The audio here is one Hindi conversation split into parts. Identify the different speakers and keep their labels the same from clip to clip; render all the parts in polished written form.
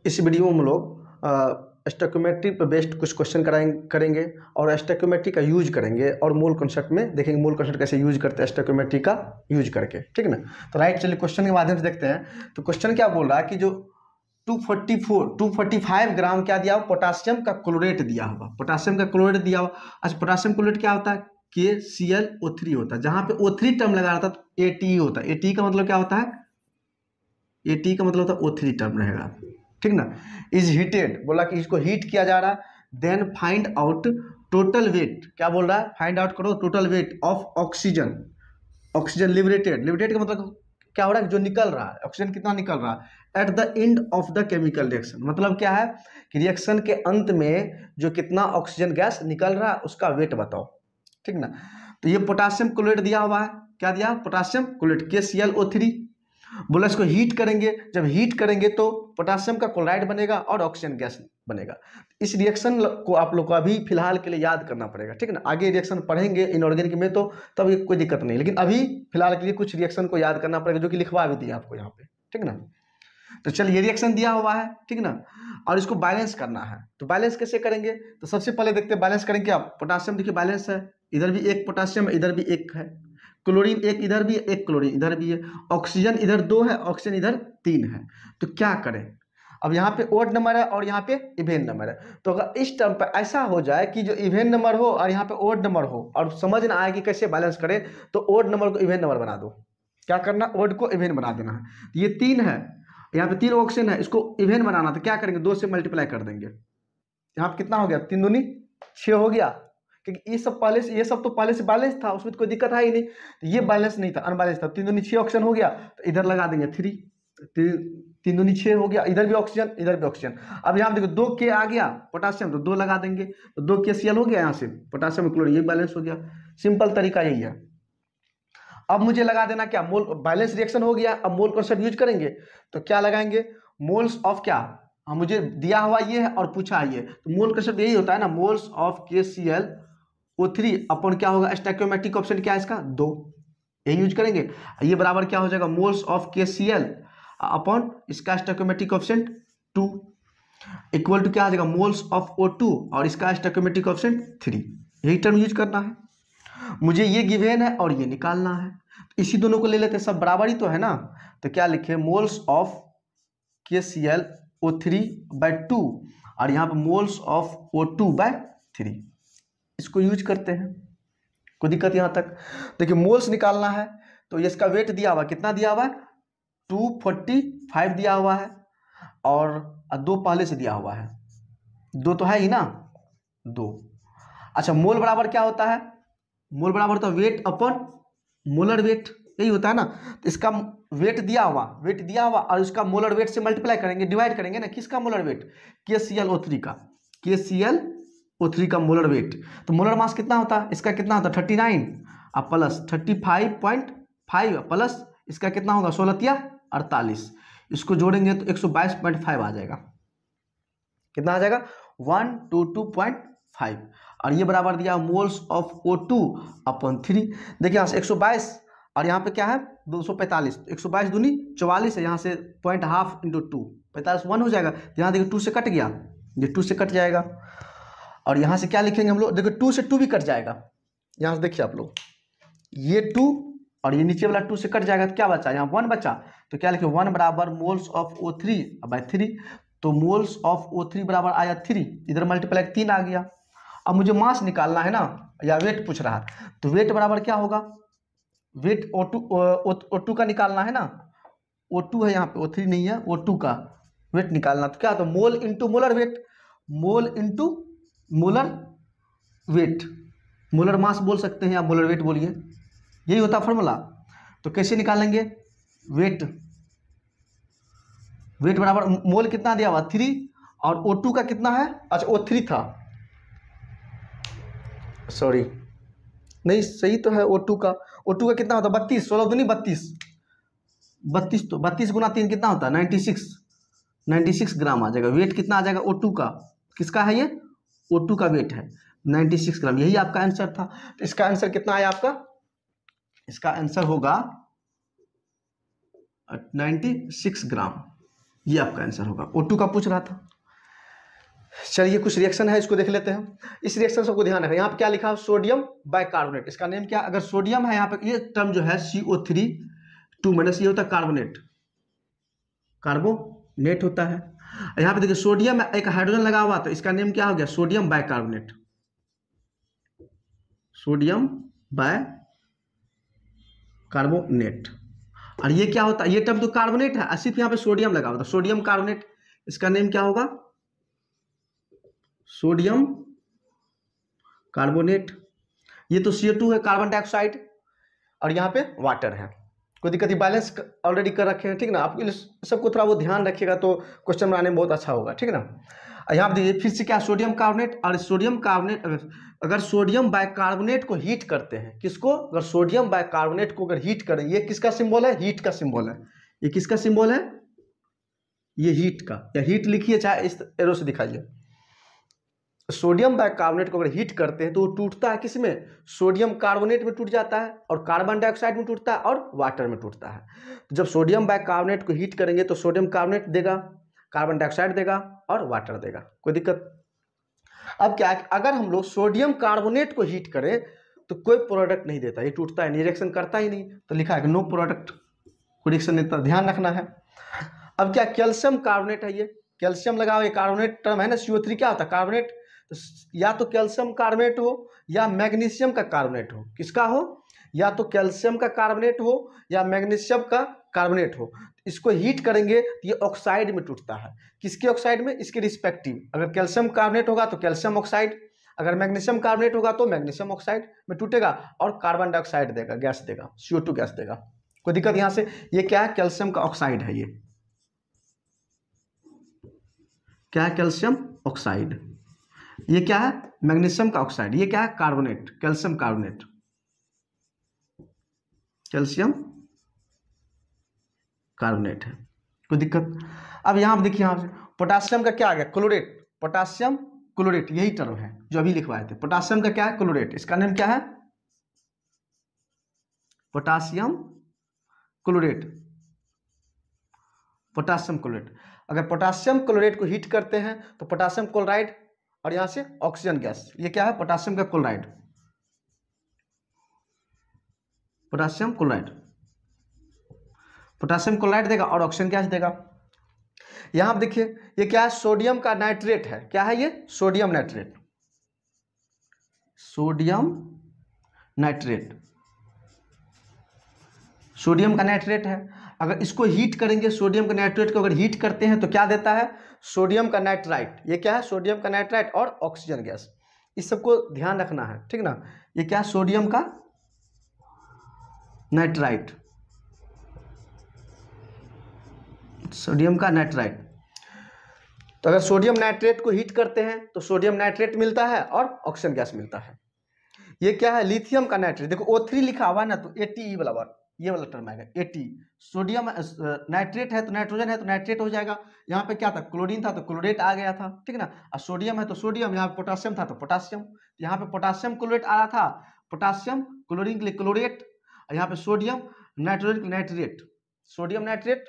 Speaker 1: इस वीडियो में हम लोग स्टोइकियोमेट्री पर बेस्ड कुछ क्वेश्चन करेंगे और स्टोइकियोमेट्री का यूज करेंगे और मोल कॉन्सेप्ट में देखेंगे मोल कॉन्सेप्ट कैसे यूज करते हैं स्टोइकियोमेट्री का यूज करके, ठीक है ना। तो राइट, चलिए क्वेश्चन के माध्यम से देखते हैं। तो क्वेश्चन क्या बोल रहा है कि जो 245 ग्राम क्या दिया हुआ, पोटासियम का क्लोरेट दिया हुआ, पोटासियम का क्लोरेट दिया हुआ। अच्छा, पोटासियम क्लोरेट क्या होता है? KClO3 होता है। जहां पे O3 टर्म लगा रहता है तो ATE होता है। ATE का मतलब क्या होता है? ATE का मतलब होता है O3 टर्म रहेगा, ठीक ना। इज हीटेड, बोला कि इसको हीट किया जा रहा है। Then find out total weight, क्या बोल रहा है? फाइंड आउट करो total weight of oxygen. Oxygen liberated, liberated का मतलब क्या हो रहा है? जो निकल रहा है, ऑक्सीजन कितना निकल रहा है at the end of the chemical reaction. मतलब क्या है कि रिएक्शन के अंत में जो कितना ऑक्सीजन गैस निकल रहा है उसका वेट बताओ, ठीक ना। तो ये पोटासियम क्लोरेट दिया हुआ है, क्या दिया? Potassium chlorate KClO3। बोला इसको हीट करेंगे, जब हीट करेंगे तो पोटासियम का क्लोराइड बनेगा और ऑक्सीजन गैस बनेगा। इस रिएक्शन को आप लोग को अभी फिलहाल के लिए याद करना पड़ेगा, ठीक है ना। आगे रिएक्शन पढ़ेंगे इनऑर्गेनिक में तो तब कोई दिक्कत नहीं, लेकिन अभी फिलहाल के लिए कुछ रिएक्शन को याद करना पड़ेगा जो कि लिखवा भी दिया आपको यहाँ पे, ठीक ना। तो चलिए, ये रिएक्शन दिया हुआ है, ठीक ना, और इसको बैलेंस करना है। तो बैलेंस कैसे करेंगे? तो सबसे पहले देखते हैं बैलेंस करेंगे। आप पोटासियम देखिए बैलेंस है, इधर भी एक पोटासियम है, इधर भी एक है। क्लोरीन एक इधर भी, एक क्लोरीन इधर भी है। ऑक्सीजन इधर 2 है, ऑक्सीजन इधर 3 है। तो क्या करें? अब यहाँ पे ओड नंबर है और यहाँ पे इवेन नंबर है। तो अगर इस टर्म पर ऐसा हो जाए कि जो इवेन नंबर हो और यहाँ पे ओड नंबर हो और समझ ना आए कि कैसे बैलेंस करें, तो ओड नंबर को इवेन नंबर बना दो। क्या करना? ओड को इवेन बना देना है। ये 3 है, यहाँ पे 3 ऑक्सीजन है, इसको इवेन बनाना। तो क्या करेंगे? 2 से मल्टीप्लाई कर देंगे। यहाँ पे कितना हो गया? 3 दूनी 6 हो गया, क्योंकि ये सब पहले से, ये सब तो पहले से बैलेंस था, उसमें तो कोई दिक्कत है ही नहीं। तो ये बैलेंस नहीं था, अनबैलेंस था। 3 दूनी 6 ऑक्सीजन हो गया, तो इधर लगा देंगे 3। 3 दूनी 6 हो गया, इधर भी ऑक्सीजन इधर भी ऑक्सीजन। अब यहाँ देखो 2 K आ गया पोटासियम, तो 2 लगा देंगे, तो 2 KCl हो गया यहाँ से पोटासियम क्लोरीन, ये बैलेंस हो गया। सिंपल तरीका यही है। अब मुझे लगा देना क्या? मोल बैलेंस रिएक्शन हो गया। अब मोल कॉन्सेप्ट यूज करेंगे, तो क्या लगाएंगे? मोल्स ऑफ क्या? हाँ, मुझे दिया हुआ ये है और पूछा ये, तो मोल कॉन्सेप्ट यही होता है ना, मोल्स ऑफ KClO3 अपन क्या होगा? स्टोइकियोमेट्रिक ऑप्शन क्या है इसका? 2, यही यूज करेंगे। ये बराबर क्या हो जाएगा? मोल्स ऑफ KCl अपॉन इसका स्टोइकियोमेट्रिक ऑप्शन 2 इक्वल टू क्या आ जाएगा? मोल्स ऑफ O2 और इसका स्टोइकियोमेट्रिक ऑप्शन 3। यही टर्म यूज करना है। मुझे ये गिवन है और ये निकालना है, तो इसी दोनों को ले लेते हैं, सब बराबर ही तो है ना। तो क्या लिखे? मोल्स ऑफ KClO3/2 और यहाँ पे मोल्स ऑफ O2/3, इसको यूज करते हैं। कोई दिक्कत यहाँ तक? देखिए, मोल्स निकालना है तो इसका वेट दिया हुआ, कितना दिया हुआ है? 245 दिया हुआ है और 2 पहले से दिया हुआ है, 2 तो है ही ना, 2। अच्छा, मोल बराबर क्या होता है? मोल बराबर होता है वेट अपॉन मोलर वेट, यही होता है ना। तो इसका वेट दिया हुआ और इसका मोलर वेट से मल्टीप्लाई करेंगे, डिवाइड करेंगे ना। किसका मोलर वेट? KClO3 का, KClO3 का मोलर वेट। तो मोलर मास कितना होता है? इसका कितना होता है? 39 और प्लस 35.5 प्लस इसका कितना होगा? 16×48, इसको जोड़ेंगे तो 122.5 आ जाएगा। कितना आ जाएगा? 122.5। और ये बराबर दिया मोल्स ऑफ O2/3। देखिए यहाँ से 122 और यहाँ पे क्या है? 245, 122 दूनी 44 है, यहाँ से 0.5 × 2 45 1 हो जाएगा। यहाँ देखिए 2 से कट गया, ये 2 से कट जाएगा। और यहाँ से क्या लिखेंगे हम लोग? देखो 2 से 2 भी कट जाएगा, यहाँ से देखिए आप लोग, ये 2 और ये नीचे वाला 2 से कट जाएगा, तो क्या बचा? यहाँ 1 बचा। तो क्या लिखे? 1 बराबर मोल्स ऑफ O3/3। तो मोल्स ऑफ O3 बराबर आया 3, इधर मल्टीप्लाई 3 आ गया। अब मुझे मास निकालना है ना, या वेट पूछ रहा है, तो वेट बराबर क्या होगा? वेट O2 का निकालना है ना, O2 है यहाँ पे, O3 नहीं है, O2 का वेट निकालना। तो क्या? तो मोल इंटू मोलर वेट, मोल into molar wait, molar mass बोल सकते हैं या मोलर वेट बोलिए, यही होता फॉर्मूला। तो कैसे निकालेंगे? वेट बराबर मोल कितना दिया हुआ? 3 और O2 का कितना है? अच्छा, O3 था, सॉरी नहीं, सही तो है। O2 का कितना होता है? 32, 16 दूनी 32, 32 तो 32 × 3 कितना होता है? 96 ग्राम आ जाएगा। वेट कितना आ जाएगा O2 का? किसका है ये? O2 का वेट है 96 ग्राम। यही आपका आंसर था। तो इसका आंसर कितना आया आपका? इसका आंसर होगा 96 ग्राम। ये आपका आंसर होगा। O2 का पूछ रहा था। चलिए कुछ रिएक्शन है, इसको देख लेते हैं। इस रिएक्शन सबको ध्यान रखना। यहाँ पे क्या लिखा है, सोडियम बाइकार्बोनेट। इसका नेम क्या, अगर सोडियम है यहाँ पे, ये टर्म जो है CO3 2 माइनस, ये होता है कार्बोनेट, कार्बोनेट होता है। यहाँ पे देखिए सोडियम एक हाइड्रोजन लगा हुआ, तो इसका नेम क्या हो गया, सोडियम बाइकार्बोनेट, सोडियम बाइकार्बोनेट। और ये क्या होता है, ये टर्म तो कार्बोनेट है, सिर्फ यहाँ पे सोडियम लगा हुआ था, सोडियम कार्बोनेट। इसका नेम क्या होगा, सोडियम कार्बोनेट। ये तो CO2 है, कार्बन डाइऑक्साइड, और यहाँ पे वाटर है। कोई दिक्कत, बैलेंस ऑलरेडी कर रखे हैं, ठीक ना। आप सबको थोड़ा वो ध्यान रखिएगा तो क्वेश्चन बनाने में बहुत अच्छा होगा, ठीक ना। यहाँ पे देखिए फिर से क्या, सोडियम कार्बोनेट। और सोडियम कार्बोनेट अगर सोडियम बाइकार्बोनेट को हीट करते हैं, किसको, अगर सोडियम बाइकार्बोनेट को अगर हीट करें, ये किसका सिंबल है, हीट का सिंबल है। ये किसका सिंबल है, ये हीट का, या हीट लिखिए चाहे इस एरो से दिखाइए। सोडियम बाइकार्बोनेट को अगर हीट करते हैं तो वो टूटता है किसमें, सोडियम कार्बोनेट में टूट जाता है, और कार्बन डाइऑक्साइड में टूटता है, और वाटर में टूटता है। तो जब सोडियम बाइकार्बोनेट को हीट करेंगे तो सोडियम कार्बोनेट देगा, कार्बन डाइऑक्साइड देगा, और वाटर देगा। कोई दिक्कत। अब क्या है, अगर हम लोग सोडियम कार्बोनेट को हीट करें तो कोई प्रोडक्ट नहीं देता, ये टूटता है, रिएक्शन करता ही नहीं, तो लिखा है नो प्रोडक्ट, कोई रिएक्शन नहीं देता, ध्यान रखना है। अब क्या, कैल्शियम कार्बोनेट है, ये कैल्शियम लगाओ, ये कार्बोनेट टर्म है ना, CO3 क्या होता है, कार्बोनेट। तो या तो कैल्शियम कार्बोनेट हो या मैग्नीशियम का कार्बोनेट हो, किसका हो, या तो कैल्शियम का कार्बोनेट हो या मैग्नीशियम का कार्बोनेट हो। इसको हीट करेंगे तो ये ऑक्साइड में टूटता है, किसके ऑक्साइड में, इसके रिस्पेक्टिव। अगर कैल्शियम कार्बोनेट होगा तो कैल्शियम ऑक्साइड, अगर मैग्नीशियम कार्बोनेट होगा तो मैग्नीशियम ऑक्साइड में टूटेगा, और कार्बन डाइऑक्साइड देगा, गैस देगा, CO2 गैस देगा। कोई दिक्कत यहाँ से। ये क्या है, कैल्शियम का ऑक्साइड है, ये क्या है, कैल्शियम ऑक्साइड। ये क्या है, मैग्नीशियम का ऑक्साइड। ये क्या है, carbonate, calcium carbonate, calcium carbonate है। कोई दिक्कत। अब यहां पर देखिए, यहां से पोटासियम का क्या आ गया, क्लोरेट, पोटासियम क्लोरेट, यही टर्म है जो अभी लिखवाए थे। पोटासियम का क्या है, क्लोरेट। इसका नेम क्या है, पोटासियम क्लोरेट, पोटासियम क्लोरेट। अगर पोटासियम क्लोरेट को हीट करते हैं तो पोटासियम क्लोराइड, और यहां से ऑक्सीजन गैस। ये क्या है, पोटासियम का chloride, potassium chloride, potassium chloride देगा और ऑक्सीजन गैस देगा। यहां पर देखिए ये क्या है, सोडियम का नाइट्रेट है। क्या है ये, sodium nitrate, sodium nitrate, sodium का नाइट्रेट है। अगर इसको हीट करेंगे, सोडियम का नाइट्रेट को अगर हीट करते हैं तो क्या देता है, सोडियम का नाइट्राइट। ये क्या है, सोडियम का नाइट्राइट और ऑक्सीजन गैस। इस सबको ध्यान रखना है, ठीक ना। ये क्या है, सोडियम का नाइट्राइट, सोडियम का नाइट्राइट। तो अगर सोडियम नाइट्रेट को हीट करते हैं तो सोडियम नाइट्रेट मिलता है और ऑक्सीजन गैस मिलता है। ये क्या है, लिथियम का नाइट्रेट। देखो O3 लिखा हुआ है ना, तो ATE वाला वर्ड, ये वाला टर्म आएगा, AT। सोडियम नाइट्रेट है तो नाइट्रोजन है तो नाइट्रेट हो जाएगा। यहाँ पे क्या था, क्लोरीन था तो क्लोरेट आ गया था, ठीक ना। और सोडियम है तो सोडियम, यहाँ पे पोटासियम था तो पोटासियम, यहाँ पे पोटासियम क्लोरेट आ रहा था, पोटासियम, क्लोरीन के लिए क्लोरेट, यहाँ पे सोडियम, नाइट्रोजन के लिए नाइट्रेट, सोडियम नाइट्रेट।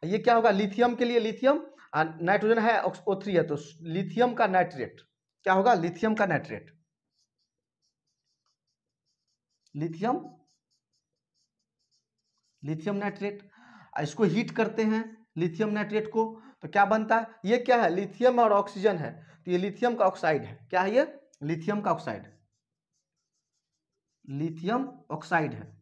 Speaker 1: ये क्या होगा, लिथियम के लिए लिथियम, नाइट्रोजन है O3 है तो लिथियम का नाइट्रेट। क्या होगा, लिथियम का नाइट्रेट, लिथियम, लिथियम नाइट्रेट। इसको हीट करते हैं लिथियम नाइट्रेट को तो क्या बनता है, ये क्या है, लिथियम और ऑक्सीजन है तो ये लिथियम का ऑक्साइड है। क्या है ये, लिथियम का ऑक्साइड, लिथियम ऑक्साइड है,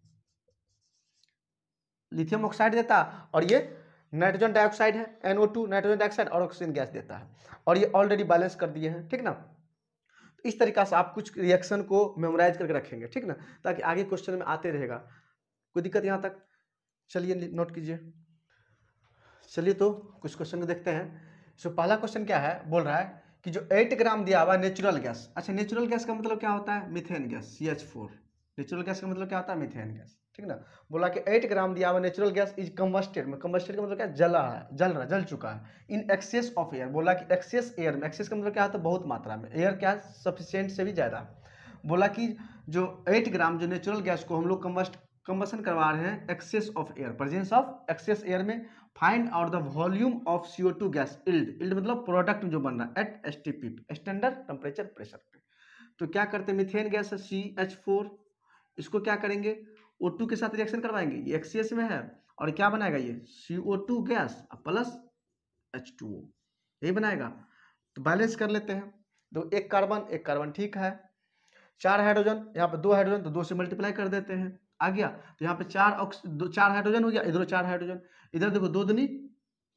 Speaker 1: लिथियम ऑक्साइड देता है। और ये नाइट्रोजन डाइऑक्साइड है, NO2 नाइट्रोजन डाइऑक्साइड, और ऑक्सीजन गैस देता है। और ये ऑलरेडी बैलेंस कर दिए हैं, ठीक ना। तो इस तरीका से आप कुछ रिएक्शन को मेमोराइज करके रखेंगे, ठीक ना, ताकि आगे क्वेश्चन में आते रहेगा। कोई दिक्कत यहाँ तक। चलिए नोट कीजिए। चलिए तो कुछ क्वेश्चन को देखते हैं। सो पहला क्वेश्चन क्या है, बोल रहा है कि जो 8 ग्राम दिया हुआ नेचुरल गैस। अच्छा, नेचुरल गैस का मतलब क्या होता है, methane gas, CH4। Natural gas का मतलब क्या होता है, मीथेन गैस, ठीक ना। बोला कि 8 ग्राम दिया हुआ नेचुरल गैस इज कंबस्टेड में, कंबस्टेड का मतलब क्या, जला है, जल चुका है। इन एक्सेस ऑफ एयर, बोला कि एक्सेस एयर में, एक्सेस का मतलब क्या होता है, बहुत मात्रा में, एयर क्या सफिशिएंट से भी ज़्यादा। बोला कि जो 8 ग्राम जो नेचुरल गैस को हम लोग कंबस्ट कंबसन करवा रहे हैं excess of air, presence of excess air में, find out the volume of CO2 gas, yield मतलब प्रोडक्ट जो बन रहा है at STP, standard temperature pressure पे। तो क्या करते हैं, मीथेन गैस है CH4, इसको क्या करेंगे, O2 के साथ रिएक्शन करवाएंगे, ये एक्सेस में है, और क्या बनाएगा ये CO2 गैस प्लस H2O, यही बनाएगा। तो बैलेंस कर लेते हैं, तो एक कार्बन ठीक है, 4 हाइड्रोजन, यहाँ पे 2 हाइड्रोजन, तो 2 से मल्टीप्लाई कर देते हैं, आ गया। तो यहाँ पे 4 हाइड्रोजन हो गया, इधर 4 हाइड्रोजन, इधर देखो 2 दूनी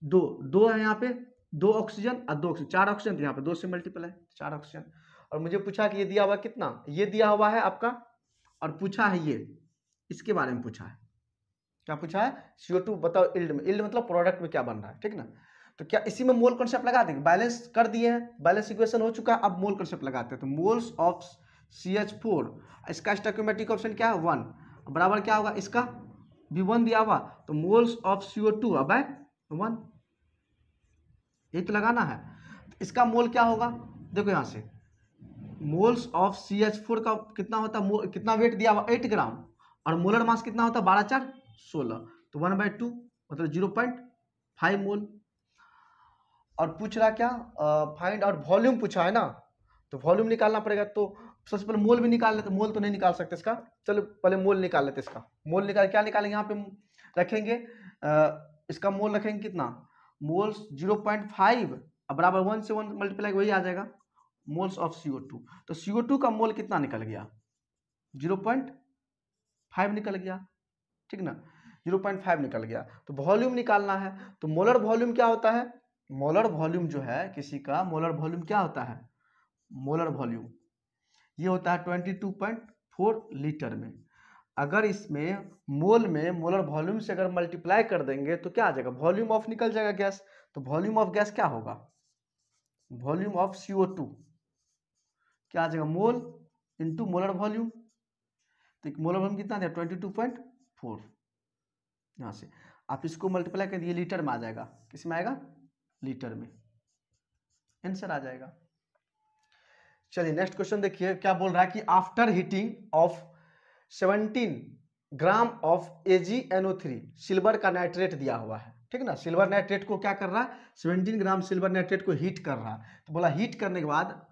Speaker 1: 2, 2 है यहाँ पे, 2 ऑक्सीजन और 2 ऑक्सीजन, 4 ऑक्सीजन, तो यहाँ पे 2 से मल्टीप्लाई 4 ऑक्सीजन। और मुझे पूछा कि ये दिया हुआ कितना, ये दिया हुआ है आपका, और पूछा है ये, इसके बारे में पूछा है, क्या पूछा है, CO2 बताओ इल्ड में, इल्ड मतलब प्रोडक्ट में क्या बन रहा है, ठीक ना। तो क्या इसी में मोल कॉन्सेप्ट लगा देंगे, बैलेंस कर दिए हैं, बैलेंस इक्वेशन हो चुका है, अब मोल कॉन्सेप्ट लगाते हैं। तो मोल्स ऑफ CH4, इसका स्टोइकोमेट्रिक ऑप्शन क्या है 1, बराबर क्या होगा, इसका भी 1 दिया हुआ, तो मोल्स ऑफ CO2 अब है 1, यही तो लगाना है। तो इसका मोल क्या होगा, देखो यहाँ से मोल्स ऑफ CH4 का कितना होता है, कितना वेट दिया हुआ 8 ग्राम, और मोलर मास कितना होता है 12 4 16, तो 1/2 मतलब 0.5 मोल। और पूछ रहा क्या, फाइंड आउट वॉल्यूम पूछा है ना, तो वॉल्यूम निकालना पड़ेगा, तो सबसे पहले मोल भी निकाल लेते, मोल तो नहीं निकाल सकते इसका, चलो पहले मोल निकाल लेते इसका, मोल निकाल क्या निकालेंगे, यहाँ पे रखेंगे इसका मोल रखेंगे कितना, मोल्स 0.5 बराबर 1 से 1 मल्टीप्लाई वही आ जाएगा, मोल्स ऑफ CO2, तो CO2 का मोल कितना निकल गया 0.5 निकल गया, ठीक ना, 0.5 निकल गया। तो वॉल्यूम निकालना है, तो मोलर वॉल्यूम क्या होता है, मोलर वॉल्यूम जो है किसी का, मोलर वॉल्यूम क्या होता है, मोलर वॉल्यूम ये होता है 22.4 लीटर में। अगर इसमें मोल में मोलर वॉल्यूम से अगर मल्टीप्लाई कर देंगे तो क्या आ जाएगा, वॉल्यूम ऑफ निकल जाएगा गैस, तो वॉल्यूम ऑफ गैस क्या होगा, वॉल्यूम ऑफ CO2 क्या आ जाएगा, मोल इंटू मोलर वॉल्यूम, तो मोलर वॉल्यूम कितना था 22.4, यहाँ से आप इसको मल्टीप्लाई कर दिए लीटर में आ जाएगा, किस में आएगा, लीटर में, आंसर आ जाएगा। चलिए नेक्स्ट क्वेश्चन देखिए, क्या बोल रहा है कि after heating of 17 gram of AgNO3, silver का नाइट्रेट दिया हुआ है, ठीक ना, सिल्वर नाइट्रेट को क्या कर रहा है, 17 ग्राम सिल्वर नाइट्रेट को हीट कर रहा है, तो बोला हीट करने के बाद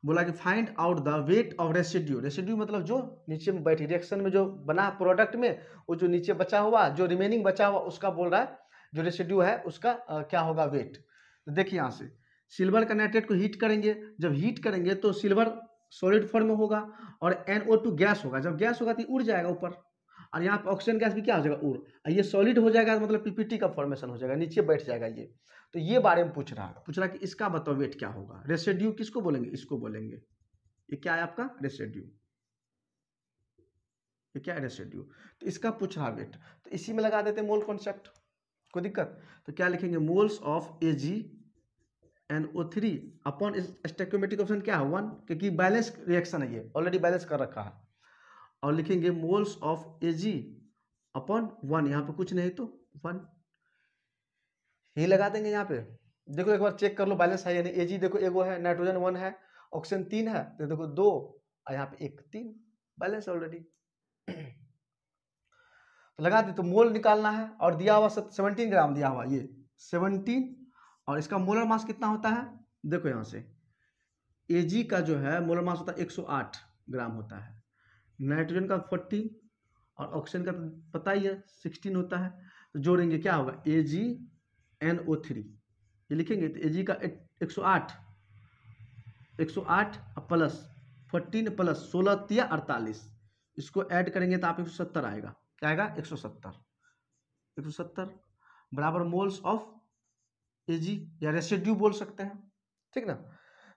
Speaker 1: बोला कि find out the weight of residue, residue मतलब जो नीचे में बैठी रिएक्शन में जो बना प्रोडक्ट में, वो जो नीचे बचा हुआ, जो रिमेनिंग बचा हुआ उसका बोल रहा है, जो रेसिड्यू है उसका क्या होगा वेट। तो देखिए यहाँ से सिल्वर का नाइट्रेट को हीट करेंगे, जब हीट करेंगे तो सिल्वर सॉलिड फॉर्म में होगा और NO2 गैस होगा, जब गैस होगा तो उड़ जाएगा ऊपर, और यहाँ पे ऑक्सीजन गैस भी क्या हो जाएगा उड़, ये सॉलिड हो जाएगा, मतलब PPT का फॉर्मेशन हो जाएगा, नीचे बैठ जाएगा ये। तो ये बारे में पूछ रहा है कि इसका बताओ वेट क्या होगा, रेसिड्यू किसको बोलेंगे, इसको बोलेंगे, ये क्या है आपका रेसिड्यू, ये क्या है रेसिड्यू, तो इसका पूछ रहा वेट, तो इसी में लगा देते मोल कॉन्सेप्ट, कोई दिक्कत, तो क्या लिखेंगे moles of AgNO3 upon stoichiometric option क्या है 1, क्योंकि बैलेंस रिएक्शन है, ये ऑलरेडी बैलेंस कर रखा है, और लिखेंगे मोल्स ऑफ Ag अपॉन 1, यहाँ पे कुछ नहीं तो 1, यही लगा देंगे यहाँ पे। देखो एक बार चेक कर लो बैलेंस है यानी, Ag देखो एगो है, नाइट्रोजन 1 है, ऑक्सीजन 3 है, तो देखो 2 और यहाँ पे 1 3, बैलेंस ऑलरेडी। तो लगा दे, तो मोल निकालना है, और दिया हुआ 17 ग्राम दिया हुआ, ये 17, और इसका मोलर मास कितना होता है, देखो यहाँ से Ag का जो है मोलर मास होता है 108 ग्राम होता है, नाइट्रोजन का 40 और ऑक्सीजन का तो पता ही है 16 होता है, तो जोड़ेंगे क्या होगा AgNO3, ये लिखेंगे तो Ag का 108 प्लस 14 प्लस 16 या 48, इसको ऐड करेंगे तो आप 170 आएगा, क्या आएगा 170 बराबर मोल्स ऑफ Ag या रेसिड्यू बोल सकते हैं, ठीक ना।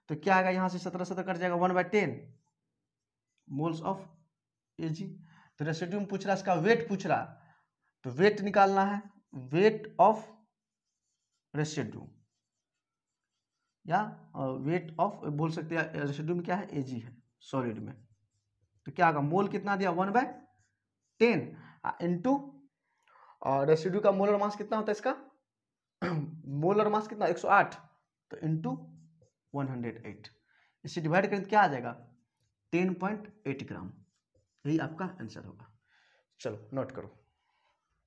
Speaker 1: तो क्या आएगा यहाँ से 17 कट जाएगा, 1/10 मोल्स ऑफ Ag। तो रेसिड्यू में पूछ रहा है, इसका वेट पूछ रहा है, तो वेट निकालना है, वेट ऑफ रेसिड्यू या वेट ऑफ बोल सकते हैं, रेसिड्यू में क्या है Ag है सॉलिड में, तो क्या होगा मोल कितना दिया 1/10 इंटू, और रेसिड्यू का मोलर मास कितना होता है इसका मोलर मास कितना 108, तो इंटू 108, इसे डिवाइड करें तो क्या आ जाएगा 10.8 ग्राम, यही आपका आंसर होगा। चलो नोट करो।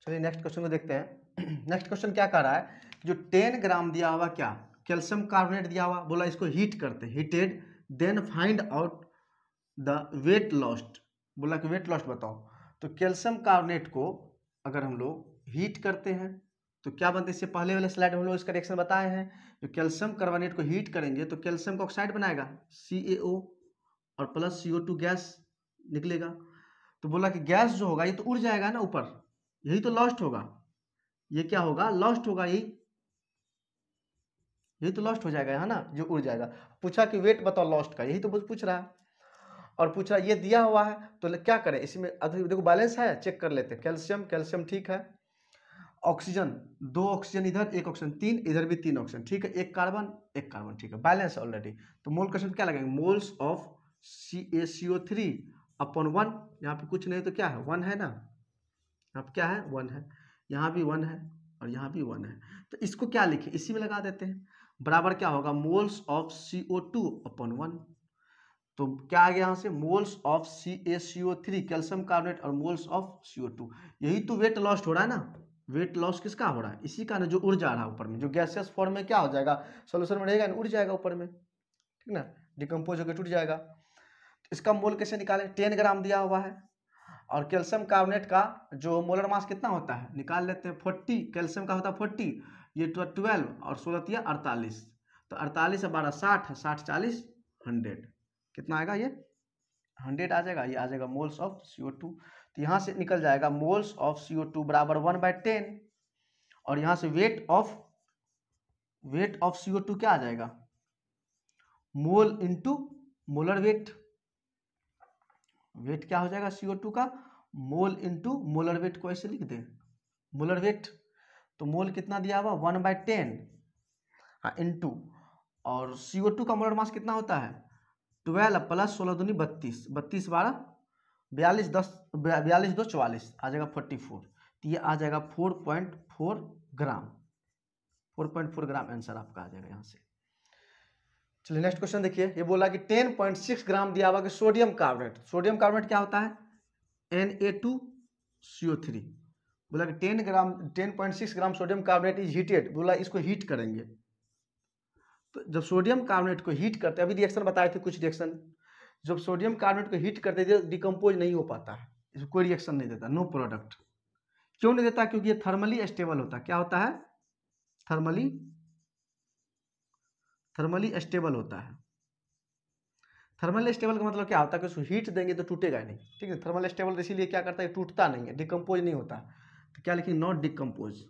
Speaker 1: चलिए नेक्स्ट क्वेश्चन को देखते हैं। नेक्स्ट क्वेश्चन क्या कह रहा है, जो 10 ग्राम दिया हुआ क्या कैल्शियम कार्बोनेट दिया हुआ, बोला इसको हीट करते, heated then find out the weight lost, बोला कि वेट लॉस्ट बताओ। तो कैल्शियम कार्बोनेट को अगर हम लोग हीट करते हैं तो क्या बनता है, इससे पहले वाले स्लाइड में हम लोग इसका रिएक्शन बताए हैं। जो कैल्शियम कार्बोनेट को हीट करेंगे तो कैल्शियम का ऑक्साइड बनाएगा CaO और प्लस CO2 गैस निकलेगा। तो बोला कि गैस जो होगा ये तो उड़ जाएगा ना ऊपर, यही तो लॉस्ट होगा, ये क्या होगा लॉस्ट होगा, यही तो लॉस्ट हो जाएगा है ना, जो उड़ जाएगा। पूछा कि वेट बताओ लॉस्ट का, यही तो पूछ रहा है। और पूछ रहा है ये दिया हुआ है तो क्या करें, इसमें देखो बैलेंस है, चेक कर लेते हैं। कैल्शियम कैल्शियम ठीक है, ऑक्सीजन 2 ऑक्सीजन इधर, 1 ऑक्सीजन 3 इधर भी 3 ऑक्सीजन ठीक है, एक कार्बन ठीक है, बैलेंस ऑलरेडी। तो मोल क्वेश्चन क्या लगेंगे, मोल्स ऑफ CaCO3 अपॉन 1, यहाँ पे कुछ नहीं तो क्या है 1 है ना, यहाँ पे क्या है 1 है, यहाँ भी 1 है और यहाँ भी 1 है। तो इसको क्या लिखें, इसी में लगा देते हैं, बराबर क्या होगा मोल्स ऑफ CO2 अपॉन 1। तो क्या आ गया यहाँ से, moles of CaCO3 calcium carbonate और मोल्स ऑफ CO2, यही तो वेट लॉस्ट हो रहा है ना। वेट लॉस किसका हो रहा है, इसी का ना, जो उड़ जा रहा है ऊपर में, जो गैसियस फॉर्म में क्या हो जाएगा सोल्यूशन में रहेगा, उड़ जाएगा ऊपर में, ठीक ना, डिकम्पोज होकर टूट जाएगा। तो इसका मोल कैसे निकालें, 10 ग्राम दिया हुआ है और कैल्शियम कार्बोनेट का जो मोलर मास कितना होता है निकाल लेते हैं, 40, कैल्शियम का होता है 40, ये 12 और 16 48, तो 48 और 12 60 है, 60 40 100, कितना आएगा ये 100 आ जाएगा, ये आ जाएगा मोल्स ऑफ CO2। तो यहाँ से निकल जाएगा मोल्स ऑफ CO2 बराबर 1/10 और यहाँ से वेट ऑफ CO2 क्या आ जाएगा, mole into molar weight, weight क्या हो जाएगा CO2 का, मोल इंटू मोलर वेट को ऐसे लिख दे, मोलर वेट। तो मोल कितना दिया हुआ 1/10 इंटू, और CO2 का मोलर मास कितना होता है 12 प्लस 16 दूनी 32, 32 12 42 10 42 2 44 आ जाएगा 44। तो ये आ जाएगा 4.4 ग्राम, 4.4 ग्राम आंसर आपका आ जाएगा यहाँ से। चलिए नेक्स्ट क्वेश्चन देखिए, ये बोला कि 10.6 ग्राम दिया हुआ कि सोडियम कार्बोनेट, सोडियम कार्बोनेट क्या होता है Na2CO3, बोला कि 10.6 gram sodium carbonate is heated, बोला इसको हीट करेंगे। तो जब सोडियम कार्बोनेट को हीट करते हैं, अभी रिएक्शन बताए थे कुछ रिएक्शन, जब सोडियम कार्बोनेट को हीट करते थे डिकम्पोज नहीं हो पाता है, इसमें कोई रिएक्शन नहीं देता, नो प्रोडक्ट। क्यों नहीं देता, क्योंकि ये थर्मली स्टेबल होता है, क्या होता है थर्मली स्टेबल होता है। थर्मल स्टेबल का मतलब क्या होता है कि उसको हीट देंगे तो टूटेगा नहीं, ठीक है, थर्मल स्टेबल इसीलिए क्या करता है टूटता नहीं है, डिकम्पोज नहीं होता। तो क्या लिखेंगे नॉट डिकम्पोज,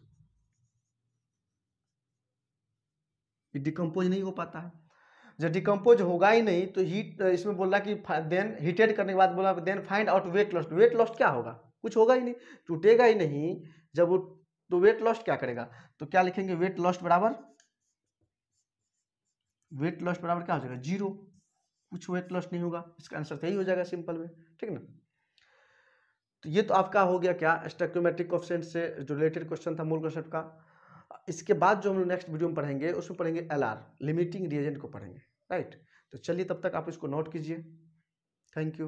Speaker 1: डिकम्पोज नहीं हो पाता है। जब डिकम्पोज होगा ही नहीं तो हीट, इसमें बोला कि देन हीटेड करने के बाद बोला then find out weight lost, weight lost क्या होगा, कुछ होगा ही नहीं, टूटेगा ही नहीं जब वो, तो वेट लॉस्ट क्या करेगा। तो क्या लिखेंगे वेट लॉस्ट बराबर क्या हो जाएगा 0, कुछ वेट लॉस नहीं होगा, इसका आंसर तो यही हो जाएगा सिंपल में, ठीक ना। तो ये तो आपका हो गया क्या स्टोइकियोमेट्रिक कोएफिशिएंट से जो रिलेटेड क्वेश्चन था मूल कॉन्सेप्ट का। इसके बाद जो हम लोग नेक्स्ट वीडियो में पढ़ेंगे उसमें पढ़ेंगे LR लिमिटिंग रिएजेंट को पढ़ेंगे, राइट। तो चलिए तब तक आप इसको नोट कीजिए, थैंक यू।